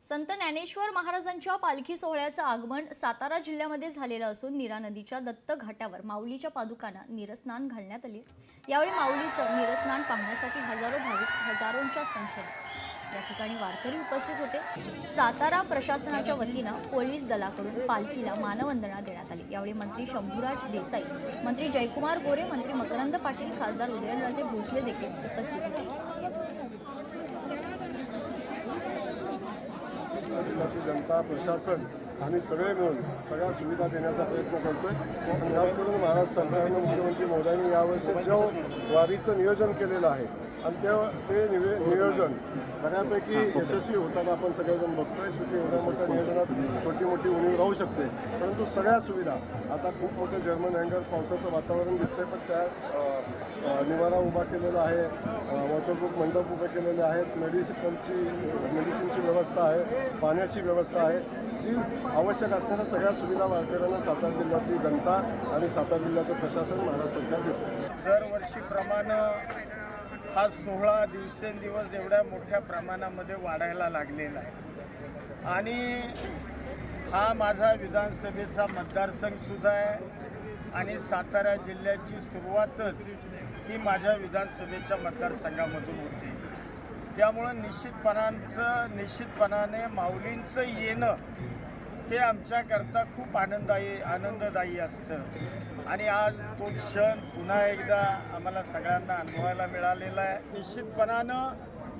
संत ज्ञानेश्वर महाराजांच्या पालखी सोहळ्याचं आगमन सातारा जिल्ह्यामध्ये झालेलं असून नीरा नदीच्या दत्त घाटावर माऊलीच्या पादुकांना नीरस्नान घालण्यात आले। यावेळी माऊलीचं नीरस्नान पाहण्यासाठी हजारो भाविक हजारोंच्या संख्येने या ठिकाणी वारकरी उपस्थित होते। सातारा प्रशासनाच्या वतीनं पोलीस दलाकडून पालखीला मानवंदना देण्यात आली। यावेळी मंत्री शंभूराज देसाई, मंत्री जयकुमार गोरे, मंत्री मकरंद पाटील, खासदार उदयनराजे भोसले देखील उपस्थित होते। जनता प्रशासन आम्ही सगळे मिळून सगळ्या सुविधा देण्याचा प्रयत्न करतोय। खास करून महाराष्ट्र सरकारनं मुख्यमंत्री मोदयांनी यावर्षी जो वारीचं नियोजन केलेलं आहे आणि ते नियोजन बऱ्यापैकी यशस्वी होताना आपण सगळेजण बघतोय। शेवटी एवढ्या मोठ्या नियोजनात छोटी मोठी उणीव राहू शकते, परंतु सगळ्या सुविधा आता खूप मोठे जर्मन हँगर पावसाचं वातावरण दिसतंय, पण त्या निवारा उभा केलेला आहे, वॉटरप्रूफ मंडप उभे केलेले आहेत, मेडिसिनची व्यवस्था आहे, पाण्याची व्यवस्था आहे। जी आवश्यक असणाऱ्या सगळ्या सुविधा वारकऱ्यांना सातारा जिल्ह्यातली जनता आणि सातारा जिल्ह्याचं प्रशासन महाराष्ट्र सरकार देतं। दरवर्षीप्रमाणे हा सोहळा दिवसेंदिवस एवढ्या मोठ्या प्रमाणामध्ये वाढायला लागलेला आहे आणि हा माझा विधानसभेचा मतदारसंघसुद्धा आहे आणि सातारा जिल्ह्याची सुरुवातच ही माझ्या विधानसभेच्या मतदारसंघामधून होती। त्यामुळं निश्चितपणाने माऊलींचं येणं हे आमच्याकरता खूप आनंददायी असतं आणि आज तो क्षण पुन्हा एकदा आम्हाला सगळ्यांना अनुभवायला मिळालेला आहे। निश्चितपणानं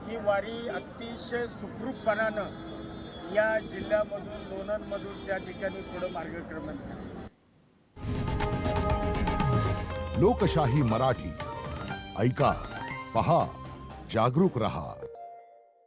ही वारी अतिशय सुखरूपपणानं या जिल्ह्यामधून लोणंदमधून त्या ठिकाणी पुढं मार्गक्रमण करते। लोकशाही मराठी ऐका, पहा, जागरूक रहा।